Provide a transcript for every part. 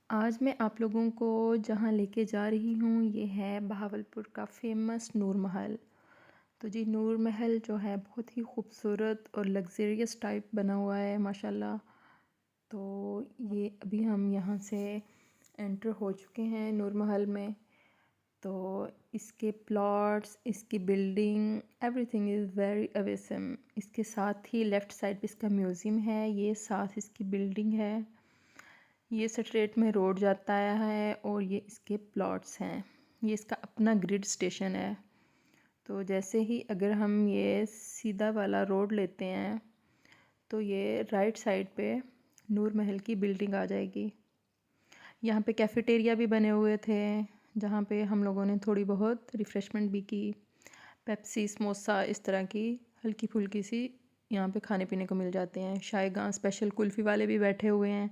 आज मैं आप लोगों को जहाँ लेके जा रही हूँ ये है बहावलपुर का फेमस नूर महल। तो जी नूर महल जो है बहुत ही खूबसूरत और लग्जरियस टाइप बना हुआ है माशाल्लाह। तो ये अभी हम यहाँ से एंटर हो चुके हैं नूर महल में। तो इसके प्लॉट्स, इसकी building, everything is very awesome. इसके साथ ही लेफ़्ट साइड पे इसका म्यूज़ियम है, ये साथ इसकी बिल्डिंग है। ये स्ट्रेट में रोड जाता है और ये इसके प्लॉट्स हैं। ये इसका अपना ग्रिड स्टेशन है। तो जैसे ही अगर हम ये सीधा वाला रोड लेते हैं तो ये राइट साइड पे नूर महल की बिल्डिंग आ जाएगी। यहाँ पे कैफ़ेटेरिया भी बने हुए थे जहाँ पे हम लोगों ने थोड़ी बहुत रिफ़्रेशमेंट भी की। पेप्सी, समोसा इस तरह की हल्की फुल्की सी यहाँ पे खाने पीने को मिल जाते हैं। शायगां स्पेशल कुल्फ़ी वाले भी बैठे हुए हैं।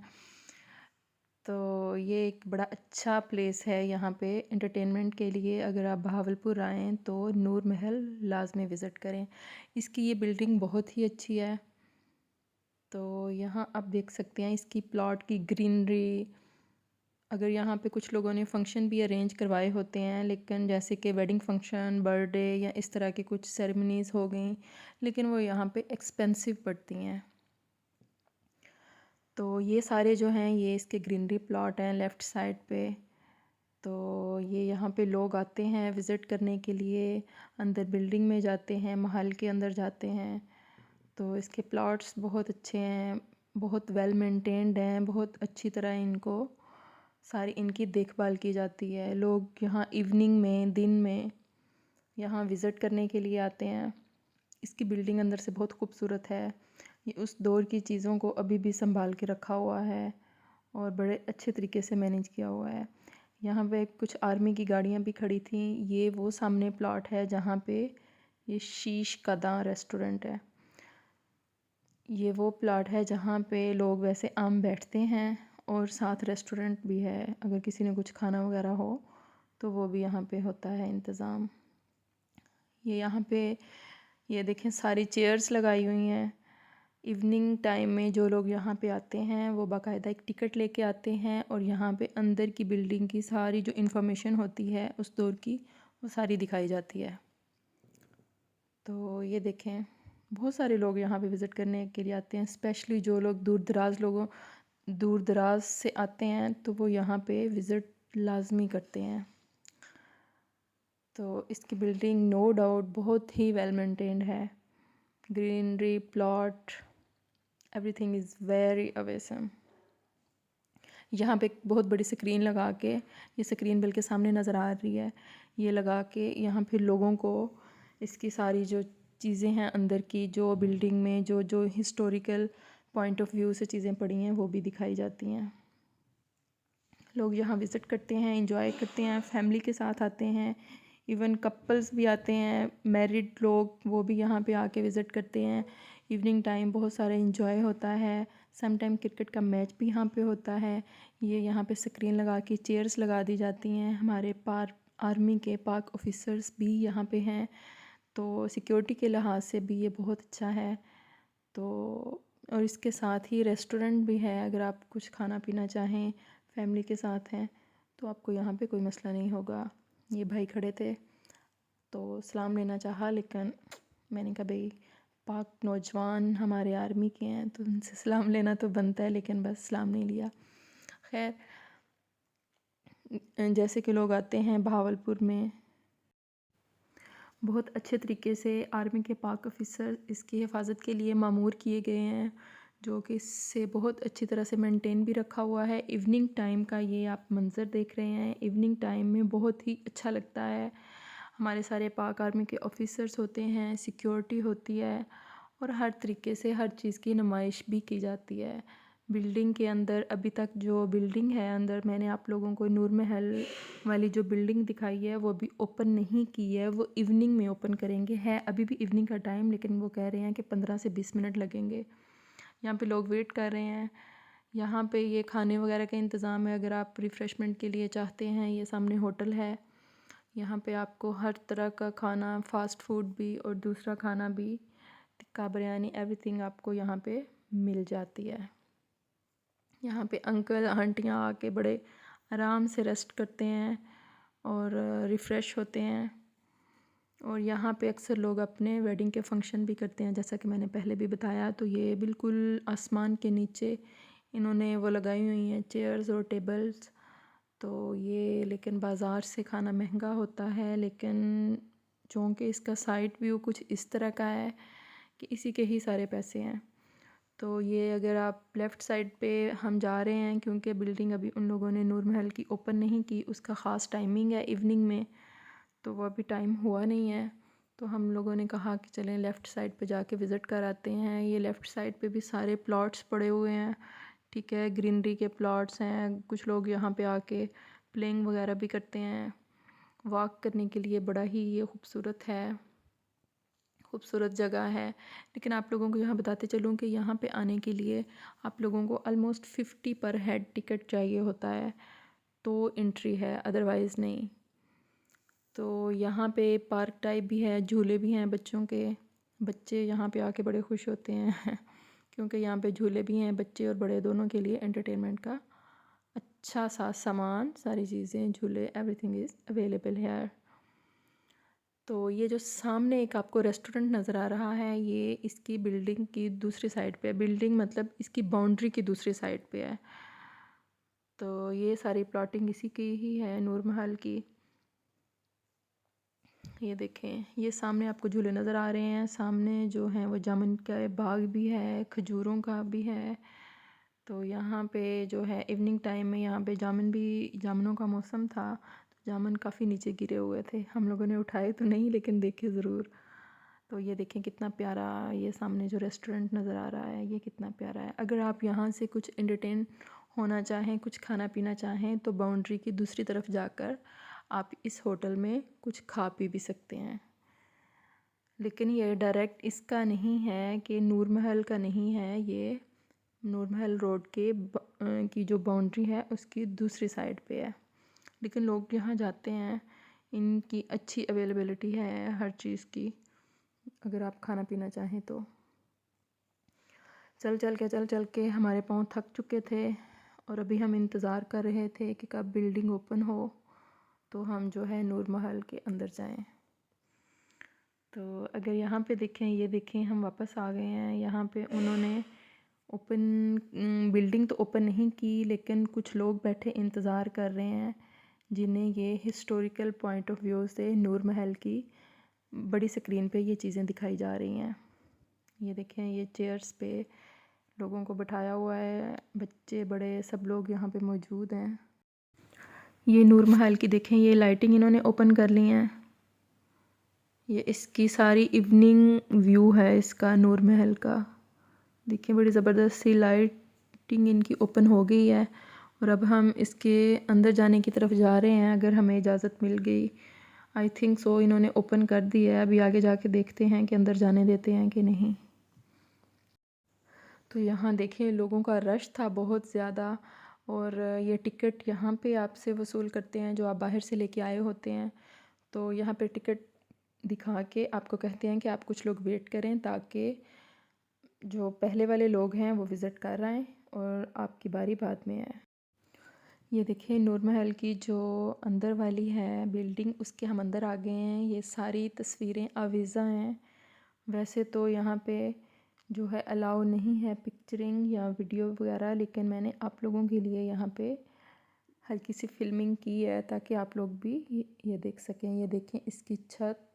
तो ये एक बड़ा अच्छा प्लेस है यहाँ पे एंटरटेनमेंट के लिए। अगर आप बहावलपुर आएँ तो नूर महल लाज़मी विज़िट करें। इसकी ये बिल्डिंग बहुत ही अच्छी है। तो यहाँ आप देख सकते हैं इसकी प्लॉट की ग्रीनरी। अगर यहाँ पे कुछ लोगों ने फंक्शन भी अरेंज करवाए होते हैं, लेकिन जैसे कि वेडिंग फंक्शन, बर्थडे या इस तरह के कुछ सेरेमनीज़ हो गई, लेकिन वो यहाँ पे एक्सपेंसिव पड़ती हैं। तो ये सारे जो हैं ये इसके ग्रीनरी प्लॉट हैं लेफ़्ट साइड पे। तो ये यहाँ पे लोग आते हैं विज़िट करने के लिए, अंदर बिल्डिंग में जाते हैं, महल के अंदर जाते हैं। तो इसके प्लॉट्स बहुत अच्छे हैं, बहुत वेल मेंटेन्ड हैं, बहुत अच्छी तरह इनको सारी इनकी देखभाल की जाती है। लोग यहाँ इवनिंग में, दिन में यहाँ विज़िट करने के लिए आते हैं। इसकी बिल्डिंग अंदर से बहुत खूबसूरत है। ये उस दौर की चीज़ों को अभी भी संभाल के रखा हुआ है और बड़े अच्छे तरीके से मैनेज किया हुआ है। यहाँ पे कुछ आर्मी की गाड़ियाँ भी खड़ी थीं। ये वो सामने प्लॉट है जहाँ पे ये शीश कदां रेस्टोरेंट है। ये वो प्लॉट है जहाँ पे लोग वैसे आम बैठते हैं और साथ रेस्टोरेंट भी है। अगर किसी ने कुछ खाना वगैरह हो तो वो भी यहाँ पे होता है इंतज़ाम। ये यहाँ पे ये देखें सारी चेयर्स लगाई हुई हैं। इवनिंग टाइम में जो लोग यहाँ पे आते हैं वो बाकायदा एक टिकट लेके आते हैं और यहाँ पे अंदर की बिल्डिंग की सारी जो इन्फॉर्मेशन होती है उस दौर की वो सारी दिखाई जाती है। तो ये देखें बहुत सारे लोग यहाँ पे विज़िट करने के लिए आते हैं, स्पेशली जो लोग दूर दराज से आते हैं तो वो यहाँ पे विज़िट लाजमी करते हैं। तो इसकी बिल्डिंग नो डाउट बहुत ही वेल मेंटेन्ड है। Greenery, plot, everything is very awesome. यहाँ पे एक बहुत बड़ी स्क्रीन लगा के, ये स्क्रीन बल्कि सामने नज़र आ रही है, ये लगा के यहाँ फिर लोगों को इसकी सारी जो चीज़ें हैं अंदर की, जो बिल्डिंग में जो जो हिस्टोरिकल पॉइंट ऑफ व्यू से चीज़ें पड़ी हैं वो भी दिखाई जाती हैं। लोग यहाँ विज़िट करते हैं, इंजॉय करते हैं, फैमिली के साथ आते हैं, इवन कपल्स भी आते हैं, मैरिड लोग वो भी यहाँ पे आके विज़िट करते हैं। इवनिंग टाइम बहुत सारा इंजॉय होता है। सम टाइम क्रिकेट का मैच भी यहाँ पे होता है। ये यहाँ पे स्क्रीन लगा के चेयर्स लगा दी जाती हैं। हमारे आर्मी के पाक ऑफिसर्स भी यहाँ पे हैं, तो सिक्योरिटी के लिहाज से भी ये बहुत अच्छा है। तो और इसके साथ ही रेस्टोरेंट भी है। अगर आप कुछ खाना पीना चाहें, फैमिली के साथ हैं, तो आपको यहाँ पे कोई मसला नहीं होगा। ये भाई खड़े थे तो सलाम लेना चाहा, लेकिन मैंने कहा भाई पाक नौजवान हमारे आर्मी के हैं तो उनसे सलाम लेना तो बनता है, लेकिन बस सलाम नहीं लिया। खैर, जैसे कि लोग आते हैं बहावलपुर में, बहुत अच्छे तरीके से आर्मी के पाक ऑफिसर इसकी हिफाजत के लिए मामूर किए गए हैं, जो कि इससे बहुत अच्छी तरह से मेंटेन भी रखा हुआ है। इवनिंग टाइम का ये आप मंज़र देख रहे हैं। इवनिंग टाइम में बहुत ही अच्छा लगता है। हमारे सारे पाक आर्मी के ऑफिसर्स होते हैं, सिक्योरिटी होती है और हर तरीके से हर चीज़ की नुमाइश भी की जाती है। बिल्डिंग के अंदर अभी तक जो बिल्डिंग है अंदर, मैंने आप लोगों को नूर महल वाली जो बिल्डिंग दिखाई है वो भी ओपन नहीं की है, वो इवनिंग में ओपन करेंगे। है अभी भी इवनिंग का टाइम, लेकिन वो कह रहे हैं कि 15 से 20 मिनट लगेंगे। यहाँ पे लोग वेट कर रहे हैं। यहाँ पे ये खाने वगैरह का इंतज़ाम है, अगर आप रिफ़्रेशमेंट के लिए चाहते हैं। ये सामने होटल है, यहाँ पे आपको हर तरह का खाना, फ़ास्ट फूड भी और दूसरा खाना भी, टिक्का बिरयानी, एवरीथिंग आपको यहाँ पे मिल जाती है। यहाँ पे अंकल आंटियाँ आके बड़े आराम से रेस्ट करते हैं और रिफ़्रेश होते हैं। और यहाँ पे अक्सर लोग अपने वेडिंग के फंक्शन भी करते हैं, जैसा कि मैंने पहले भी बताया। तो ये बिल्कुल आसमान के नीचे इन्होंने वो लगाई हुई हैं चेयर्स और टेबल्स। तो ये लेकिन बाज़ार से खाना महंगा होता है, लेकिन चूँकि इसका साइड व्यू कुछ इस तरह का है कि इसी के ही सारे पैसे हैं। तो ये अगर आप लेफ़्ट साइड पे हम जा रहे हैं, क्योंकि बिल्डिंग अभी उन लोगों ने नूर महल की ओपन नहीं की, उसका ख़ास टाइमिंग है इवनिंग में, तो वो अभी टाइम हुआ नहीं है। तो हम लोगों ने कहा कि चलें लेफ़्ट साइड पे जाके विज़िट कर आते हैं। ये लेफ़्ट साइड पे भी सारे प्लॉट्स पड़े हुए हैं, ठीक है, ग्रीनरी के प्लॉट्स हैं। कुछ लोग यहाँ पे आके प्लेइंग वगैरह भी करते हैं। वॉक करने के लिए बड़ा ही ये खूबसूरत जगह है। लेकिन आप लोगों को यहाँ बताते चलूँ कि यहाँ पे आने के लिए आप लोगों को ऑलमोस्ट 50 पर हेड टिकट चाहिए होता है, तो एंट्री है, अदरवाइज़ नहीं। तो यहाँ पे पार्क टाइप भी है, झूले भी हैं बच्चों के। बच्चे यहाँ पे आके बड़े खुश होते हैं क्योंकि यहाँ पे झूले भी हैं, बच्चे और बड़े दोनों के लिए एंटरटेनमेंट का अच्छा सा सामान, सारी चीज़ें, झूले, एवरीथिंग इज़ अवेलेबल है। तो ये जो सामने एक आपको रेस्टोरेंट नज़र आ रहा है, ये इसकी बिल्डिंग की दूसरी साइड पे है। बिल्डिंग मतलब इसकी बाउंड्री की दूसरी साइड पे है। तो ये सारी प्लॉटिंग इसी की ही है, नूर महल की। ये देखें, ये सामने आपको झूले नज़र आ रहे हैं। सामने जो है वो जामुन का बाग भी है, खजूरों का भी है। तो यहाँ पे जो है इवनिंग टाइम में यहाँ पे जामुनों का मौसम था, तो जामुन काफ़ी नीचे गिरे हुए थे। हम लोगों ने उठाए तो नहीं, लेकिन देखे ज़रूर। तो ये देखें कितना प्यारा, ये सामने जो रेस्टोरेंट नज़र आ रहा है, ये कितना प्यारा है। अगर आप यहाँ से कुछ एंटरटेन होना चाहें, कुछ खाना पीना चाहें, तो बाउंड्री की दूसरी तरफ जाकर आप इस होटल में कुछ खा पी भी सकते हैं। लेकिन ये डायरेक्ट इसका नहीं है, कि नूर महल का नहीं है, ये नूर महल रोड के की जो बाउंड्री है उसकी दूसरी साइड पे है। लेकिन लोग यहाँ जाते हैं, इनकी अच्छी अवेलेबिलिटी है हर चीज़ की, अगर आप खाना पीना चाहें तो। चल चल के हमारे पाँव थक चुके थे, और अभी हम इंतज़ार कर रहे थे कि कब बिल्डिंग ओपन हो तो हम जो है नूर महल के अंदर जाएं। तो अगर यहाँ पे देखें, ये देखें, हम वापस आ गए हैं। यहाँ पे उन्होंने बिल्डिंग तो ओपन नहीं की, लेकिन कुछ लोग बैठे इंतज़ार कर रहे हैं, जिन्हें ये हिस्टोरिकल पॉइंट ऑफ व्यू से नूर महल की बड़ी स्क्रीन पे ये चीज़ें दिखाई जा रही हैं। ये देखें, ये चेयर्स पे लोगों को बिठाया हुआ है, बच्चे बड़े सब लोग यहाँ पे मौजूद हैं। ये नूर महल की देखें, ये लाइटिंग इन्होंने ओपन कर ली हैं। ये इसकी सारी इवनिंग व्यू है इसका, नूर महल का। देखिए बड़ी ज़बरदस्त सी लाइटिंग इनकी ओपन हो गई है, और अब हम इसके अंदर जाने की तरफ जा रहे हैं, अगर हमें इजाज़त मिल गई। आई थिंक सो इन्होंने ओपन कर दी है। अभी आगे जाके देखते हैं कि अंदर जाने देते हैं कि नहीं। तो यहाँ देखिए लोगों का रश था बहुत ज़्यादा, और ये टिकट यहाँ पे आपसे वसूल करते हैं जो आप बाहर से लेके आए होते हैं। तो यहाँ पे टिकट दिखा के आपको कहते हैं कि आप कुछ लोग वेट करें, ताकि जो पहले वाले लोग हैं वो विज़िट कर आएँ और आपकी बारी बाद में आए। ये देखिए नूर महल की जो अंदर वाली है बिल्डिंग, उसके हम अंदर आ गए हैं। ये सारी तस्वीरें आवीज़ा हैं। वैसे तो यहाँ पे जो है अलाउ नहीं है पिक्चरिंग या वीडियो वगैरह, लेकिन मैंने आप लोगों के लिए यहाँ पे हल्की सी फिल्मिंग की है, ताकि आप लोग भी ये देख सकें। ये देखें इसकी छत,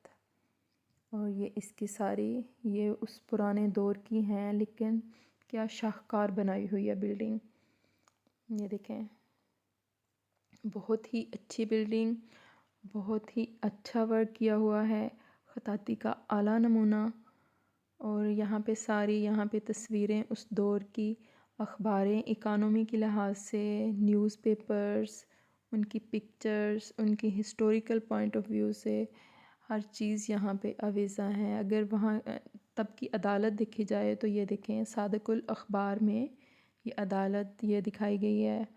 और ये इसकी सारी, ये उस पुराने दौर की हैं, लेकिन क्या शाहकार बनाई हुई है बिल्डिंग। ये देखें, बहुत ही अच्छी बिल्डिंग, बहुत ही अच्छा वर्क किया हुआ है, ख़ताती का आला नमूना। और यहाँ पे तस्वीरें उस दौर की, अखबारें इकानमी के लिहाज से, न्यूज़पेपर्स, उनकी पिक्चर्स, उनकी हिस्टोरिकल पॉइंट ऑफ व्यू से हर चीज़ यहाँ पे आवीज़ा है। अगर वहाँ तब की अदालत देखी जाए तो ये देखें सादकुल अखबार में ये अदालत ये दिखाई गई है।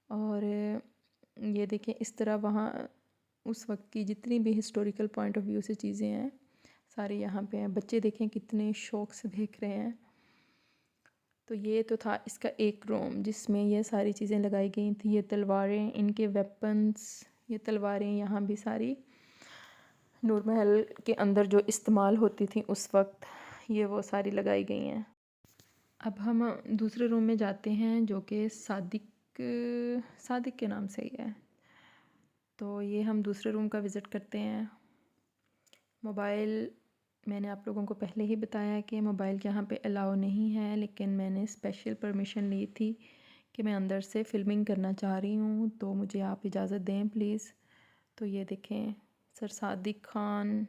और ये देखें इस तरह वहाँ उस वक्त की जितनी भी हिस्टोरिकल पॉइंट ऑफ व्यू से चीज़ें हैं सारी यहाँ पे हैं। बच्चे देखें कितने शौक़ से देख रहे हैं। तो ये तो था इसका एक रूम जिसमें ये सारी चीज़ें लगाई गई थी। ये तलवारें, इनके वेपन्स, ये तलवारें यहाँ भी सारी नूर महल के अंदर जो इस्तेमाल होती थी उस वक्त, ये वो सारी लगाई गई हैं। अब हम दूसरे रूम में जाते हैं जो कि सादिक के नाम से ही है। तो ये हम दूसरे रूम का विज़िट करते हैं। मोबाइल, मैंने आप लोगों को पहले ही बताया कि मोबाइल यहाँ पे अलाउ नहीं है, लेकिन मैंने स्पेशल परमिशन ली थी कि मैं अंदर से फ़िल्मिंग करना चाह रही हूँ, तो मुझे आप इजाज़त दें प्लीज़। तो ये देखें, सर सादिक ख़ान,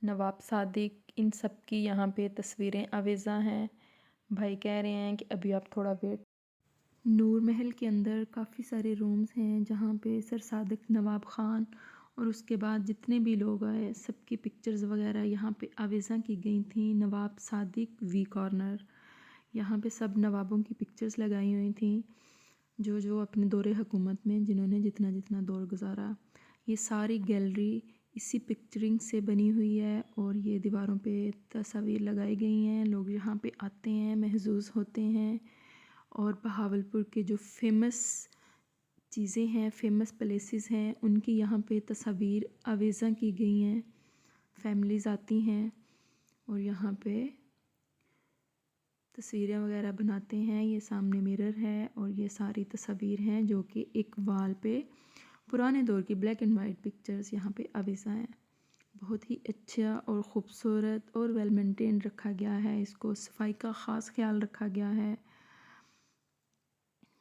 नवाब सादिक, इन सब की यहाँ पे तस्वीरें आवेज़ा हैं। भाई कह रहे हैं कि अभी आप थोड़ा वेट। नूर महल के अंदर काफ़ी सारे रूम्स हैं जहाँ पे सर सादिक, नवाब ख़ान और उसके बाद जितने भी लोग आए सबकी पिक्चर्स वगैरह यहाँ पे आवेज़ा की गई थी। नवाब सादिक वी कॉर्नर, यहाँ पे सब नवाबों की पिक्चर्स लगाई हुई थी जो जो अपने दौरे हुकूमत में जिन्होंने जितना जितना दौर गुजारा। ये सारी गैलरी इसी पिक्चरिंग से बनी हुई है और ये दीवारों पे तस्वीर लगाई गई हैं। लोग यहाँ पे आते हैं, महजूज़ होते हैं और बहावलपुर के जो फेमस चीज़ें हैं, फेमस प्लेसेस हैं, उनकी यहाँ पे तस्वीर आवेज़ा की गई हैं। फैमिलीज़ आती हैं और यहाँ पे तस्वीरें वगैरह बनाते हैं। ये सामने मिरर है और ये सारी तस्वीर हैं जो कि एक वाल पे पुराने दौर की ब्लैक एंड वाइट पिक्चर्स यहाँ पे आवेज़ा हैं। बहुत ही अच्छा और ख़ूबसूरत और वेल मेंटेन रखा गया है। इसको सफाई का ख़ास ख्याल रखा गया है।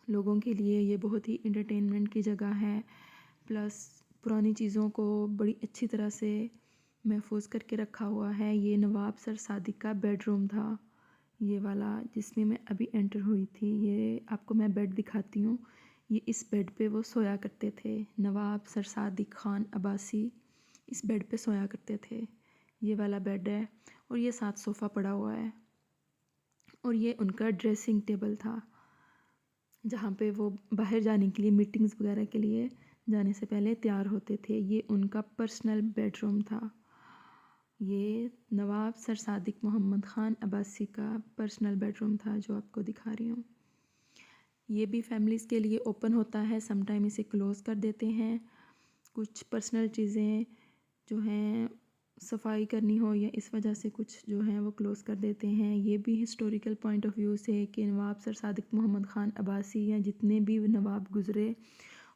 लोगों के लिए ये बहुत ही एंटरटेनमेंट की जगह है। प्लस पुरानी चीज़ों को बड़ी अच्छी तरह से महफूज करके रखा हुआ है। ये नवाब सर सादिक का बेडरूम था, ये वाला जिसमें मैं अभी एंटर हुई थी। ये आपको मैं बेड दिखाती हूँ। ये इस बेड पे वो सोया करते थे। नवाब सर सादिक ख़ान अब्बासी इस बेड पे सोया करते थे। ये वाला बेड है और ये साथ सोफ़ा पड़ा हुआ है और ये उनका ड्रेसिंग टेबल था जहाँ पे वो बाहर जाने के लिए, मीटिंग्स वगैरह के लिए जाने से पहले तैयार होते थे। ये उनका पर्सनल बेडरूम था। ये नवाब सर सादिक मोहम्मद ख़ान अब्बासी का पर्सनल बेडरूम था जो आपको दिखा रही हूँ। ये भी फैमिलीज़ के लिए ओपन होता है, समटाइम इसे क्लोज़ कर देते हैं। कुछ पर्सनल चीज़ें जो हैं सफाई करनी हो या इस वजह से कुछ जो हैं वो क्लोज़ कर देते हैं। ये भी हिस्टोरिकल पॉइंट ऑफ व्यू से कि नवाब सर सादिक मोहम्मद ख़ान अब्बासी या जितने भी नवाब गुज़रे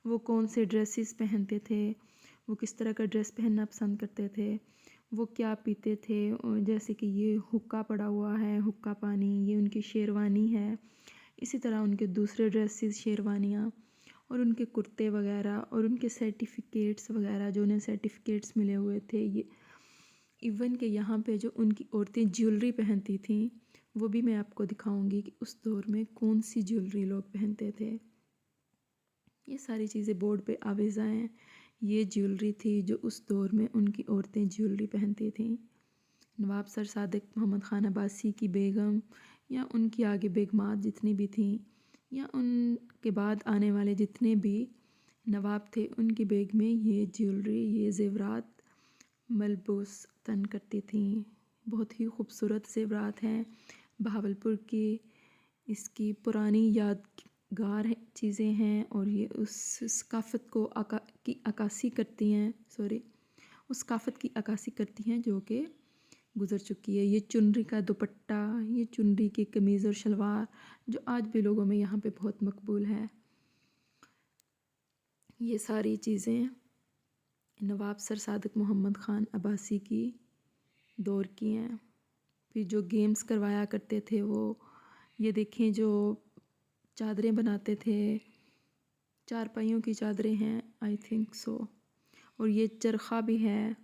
वो कौन से ड्रेसेस पहनते थे, वो किस तरह का ड्रेस पहनना पसंद करते थे, वो क्या पीते थे। और जैसे कि ये हुक्का पड़ा हुआ है, हुक्का पानी, ये उनकी शेरवानी है। इसी तरह उनके दूसरे ड्रेसेस, शेरवानियाँ और उनके कुर्ते वगैरह और उनके सर्टिफिकेट्स वगैरह जो उन्हें सर्टिफिकेट्स मिले हुए थे। ये इवन के यहाँ पे जो उनकी औरतें ज्वेलरी पहनती थीं वो भी मैं आपको दिखाऊंगी कि उस दौर में कौन सी ज्वेलरी लोग पहनते थे। ये सारी चीज़ें बोर्ड पे आवेज़ा हैं। ये ज्वेलरी थी जो उस दौर में उनकी औरतें ज्वेलरी पहनती थीं। नवाब सर सादिक मोहम्मद ख़ान अब्बासी की बेगम या उनकी आगे बेगमात जितनी भी थीं या उनके बाद आने वाले जितने भी नवाब थे उनकी बेग में ये ज्वेलरी, ये ज़ेवरात मलबूस तन करती थीं। बहुत ही खूबसूरत ज़ेवरात हैं। बहावलपुर की इसकी पुरानी यादगार चीज़ें हैं और ये उस सकाफ़त को की अक्कासी करती हैं, उस सकाफ़त की अक्कासी करती हैं जो कि गुज़र चुकी है। ये चुनरी का दुपट्टा, ये चुनरी की कमीज़ और शलवार जो आज भी लोगों में यहाँ पे बहुत मकबूल है। ये सारी चीज़ें नवाब सर सादिक मोहम्मद ख़ान अब्बासी की दौर की हैं। फिर जो गेम्स करवाया करते थे वो, ये देखें जो चादरें बनाते थे, चारपाइयों की चादरें हैं आई थिंक सो। और ये चरखा भी है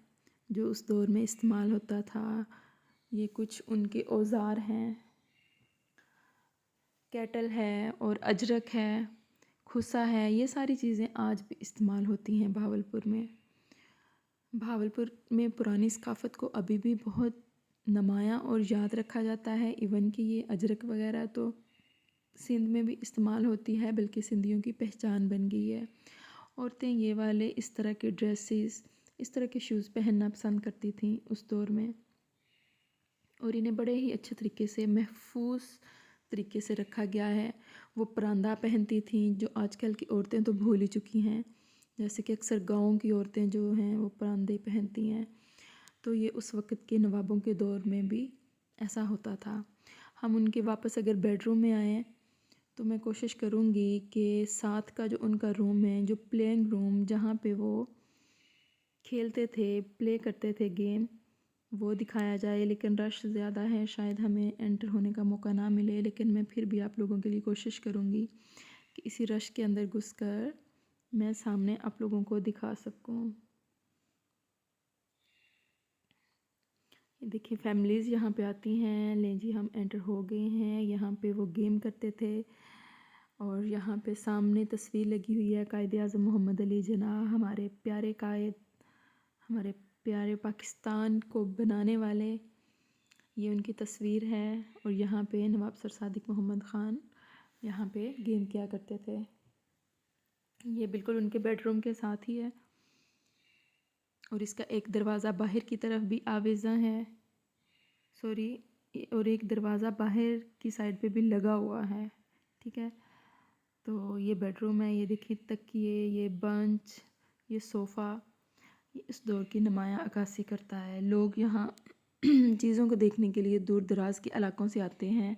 जो उस दौर में इस्तेमाल होता था। ये कुछ उनके औज़ार हैं, कैटल है और अजरक है, खुसा है। ये सारी चीज़ें आज भी इस्तेमाल होती हैं भावलपुर में। भावलपुर में पुरानी सकाफ़त को अभी भी बहुत नुमायाँ और याद रखा जाता है। इवन कि ये अजरक वगैरह तो सिंध में भी इस्तेमाल होती है, बल्कि सिंधियों की पहचान बन गई है। औरतें ये वाले इस तरह के ड्रेसेस, इस तरह के शूज़ पहनना पसंद करती थीं उस दौर में और इन्हें बड़े ही अच्छे तरीके से महफूज तरीके से रखा गया है। वो परांदा पहनती थी, जो आजकल की औरतें तो भूल ही चुकी हैं। जैसे कि अक्सर गाँव की औरतें जो हैं वो परांदे पहनती हैं, तो ये उस वक़्त के नवाबों के दौर में भी ऐसा होता था। हम उनके वापस अगर बेडरूम में आएँ तो मैं कोशिश करूँगी कि साथ का जो उनका रूम है, जो प्लेइंग रूम जहाँ पे वो खेलते थे, प्ले करते थे गेम, वो दिखाया जाए। लेकिन रश ज़्यादा है, शायद हमें एंटर होने का मौका ना मिले, लेकिन मैं फिर भी आप लोगों के लिए कोशिश करूँगी कि इसी रश के अंदर घुसकर मैं सामने आप लोगों को दिखा सकूँ। ये देखिए फैमिलीज़ यहाँ पे आती हैं। लें जी, हम एंटर हो गए हैं। यहाँ पे वो गेम करते थे और यहाँ पे सामने तस्वीर लगी हुई है कायद-ए-आज़म मोहम्मद अली जिन्नाह, हमारे प्यारे कायद, हमारे प्यारे पाकिस्तान को बनाने वाले। ये उनकी तस्वीर है और यहाँ पे नवाब सर सादिक मोहम्मद ख़ान यहाँ पे गेम किया करते थे। ये बिल्कुल उनके बेडरूम के साथ ही है और इसका एक दरवाज़ा बाहर की तरफ भी आवेज़ा है, सॉरी, और एक दरवाज़ा बाहर की साइड पे भी लगा हुआ है। ठीक है, तो ये बेडरूम है। ये देखिए तकिए, ये बंच, ये सोफ़ा, ये इस दौर की नुमायाँ अक्कासी करता है। लोग यहाँ चीज़ों को देखने के लिए दूर दराज के इलाकों से आते हैं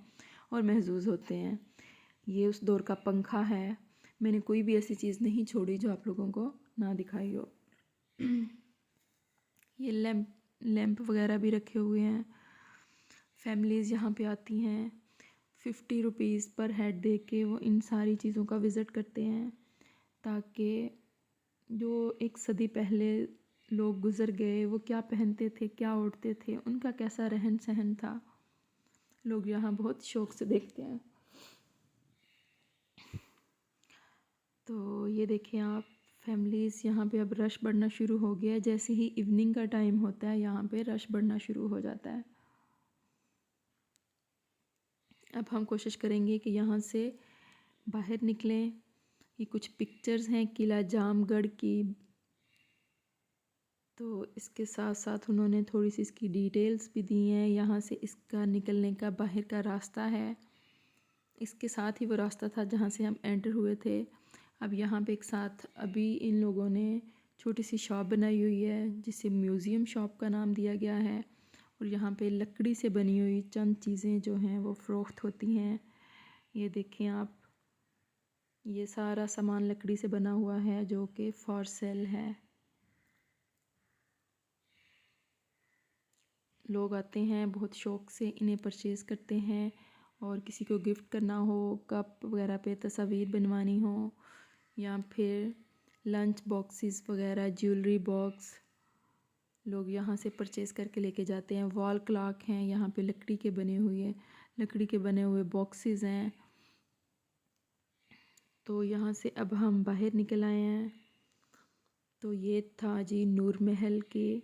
और महजूज़ होते हैं। ये उस दौर का पंखा है। मैंने कोई भी ऐसी चीज़ नहीं छोड़ी जो आप लोगों को ना दिखाई हो। ये लैंप वगैरह भी रखे हुए हैं। फैमिलीज़ यहाँ पे आती हैं, 50 रुपीज़ पर हेड दे के वो इन सारी चीज़ों का विज़िट करते हैं, ताकि जो एक सदी पहले लोग गुज़र गए वो क्या पहनते थे, क्या ओढ़ते थे, उनका कैसा रहन सहन था, लोग यहाँ बहुत शौक़ से देखते हैं। तो ये देखें आप, फैमिलीज़ यहाँ पे अब रश बढ़ना शुरू हो गया है। जैसे ही इवनिंग का टाइम होता है यहाँ पे रश बढ़ना शुरू हो जाता है। अब हम कोशिश करेंगे कि यहाँ से बाहर निकलें। ये कुछ पिक्चर्स हैं किला जामगढ़ की, तो इसके साथ साथ उन्होंने थोड़ी सी इसकी डिटेल्स भी दी हैं। यहाँ से इसका निकलने का बाहर का रास्ता है, इसके साथ ही वो रास्ता था जहाँ से हम एंटर हुए थे। अब यहाँ पे एक साथ अभी इन लोगों ने छोटी सी शॉप बनाई हुई है जिसे म्यूज़ियम शॉप का नाम दिया गया है, और यहाँ पे लकड़ी से बनी हुई चंद चीज़ें जो हैं वो फ़रोख्त होती हैं। ये देखें आप, ये सारा सामान लकड़ी से बना हुआ है जो कि फॉर सेल है। लोग आते हैं बहुत शौक़ से इन्हें परचेज़ करते हैं, और किसी को गिफ्ट करना हो, कप वगैरह पे तस्वीर बनवानी हो, या फिर लंच बॉक्सेस वगैरह, ज्वेलरी बॉक्स, लोग यहाँ से परचेज़ करके लेके जाते हैं। वॉल क्लॉक हैं यहाँ पे, लकड़ी के बने हुए बॉक्सेस हैं। तो यहाँ से अब हम बाहर निकल आए हैं। तो ये था जी नूर महल के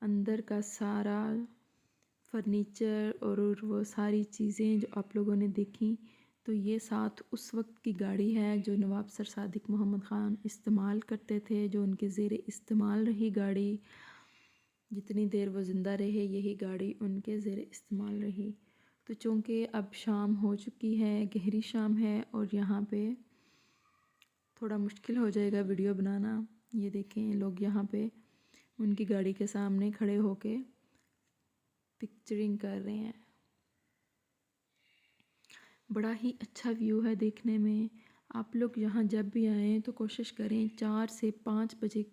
अंदर का सारा फर्नीचर और वो सारी चीज़ें जो आप लोगों ने देखी। तो ये साथ उस वक्त की गाड़ी है जो नवाब सर सादिक मोहम्मद ख़ान इस्तेमाल करते थे, जो उनके ज़ेर इस्तेमाल रही गाड़ी। जितनी देर वो ज़िंदा रहे यही गाड़ी उनके ज़ेर इस्तेमाल रही। तो चूँकि अब शाम हो चुकी है, गहरी शाम है, और यहाँ पे थोड़ा मुश्किल हो जाएगा वीडियो बनाना। ये देखें लोग यहाँ पे उनकी गाड़ी के सामने खड़े होके पिक्चरिंग कर रहे हैं। बड़ा ही अच्छा व्यू है देखने में। आप लोग यहाँ जब भी आएँ तो कोशिश करें 4 से 5 बजे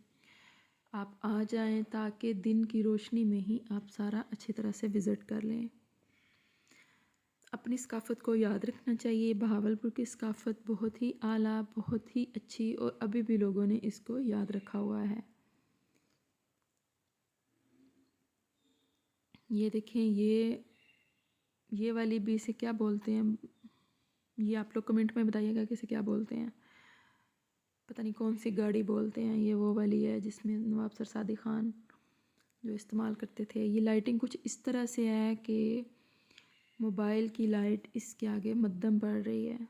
आप आ जाएं, ताकि दिन की रोशनी में ही आप सारा अच्छी तरह से विज़िट कर लें। अपनी सकाफ़त को याद रखना चाहिए। बहावलपुर की सकाफ़त बहुत ही आला, बहुत ही अच्छी, और अभी भी लोगों ने इसको याद रखा हुआ है। ये देखें, ये वाली भी इसे क्या बोलते हैं, ये आप लोग कमेंट में बताइएगा कि इसे क्या बोलते हैं। पता नहीं कौन सी गाड़ी बोलते हैं। ये वो वाली है जिसमें नवाब सर सादिक ख़ान जो इस्तेमाल करते थे। ये लाइटिंग कुछ इस तरह से है कि मोबाइल की लाइट इसके आगे मद्धम पड़ रही है।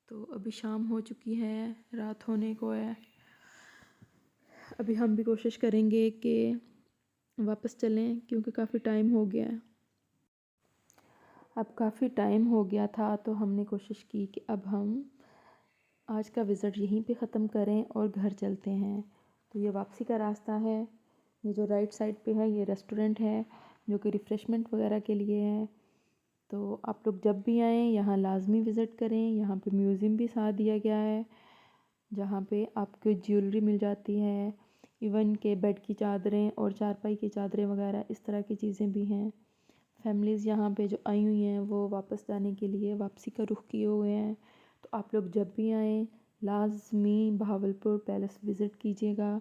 तो अभी शाम हो चुकी है, रात होने को है। अभी हम भी कोशिश करेंगे कि वापस चलें क्योंकि काफ़ी टाइम हो गया है। अब काफ़ी टाइम हो गया था तो हमने कोशिश की कि अब हम आज का विज़िट यहीं पे ख़त्म करें और घर चलते हैं। तो ये वापसी का रास्ता है। ये जो राइट साइड पे है ये रेस्टोरेंट है जो कि रिफ़्रेशमेंट वगैरह के लिए है। तो आप लोग जब भी आएँ यहाँ लाज़मी विज़िट करें। यहाँ पे म्यूज़ियम भी साथ दिया गया है जहाँ पे आपको ज्वेलरी मिल जाती है, इवन के बेड की चादरें और चारपाई की चादरें वगैरह इस तरह की चीज़ें भी हैं। फैमिलीज़ यहाँ पे जो आई हुई हैं वो वापस जाने के लिए वापसी का रुख किए हुए हैं। तो आप लोग जब भी आएँ लाज़मी बहावलपुर पैलेस विज़िट कीजिएगा।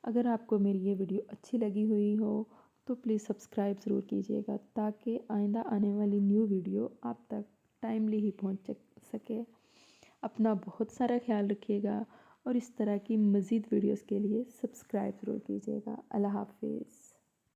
अगर आपको मेरी ये वीडियो अच्छी लगी हुई हो तो प्लीज़ सब्सक्राइब ज़रूर कीजिएगा ताकि आइंदा आने वाली न्यू वीडियो आप तक टाइमली ही पहुँच सके। अपना बहुत सारा ख्याल रखिएगा और इस तरह की मज़ीद वीडियोस के लिए सब्सक्राइब ज़रूर कीजिएगा। अल्लाह हाफ़िज़।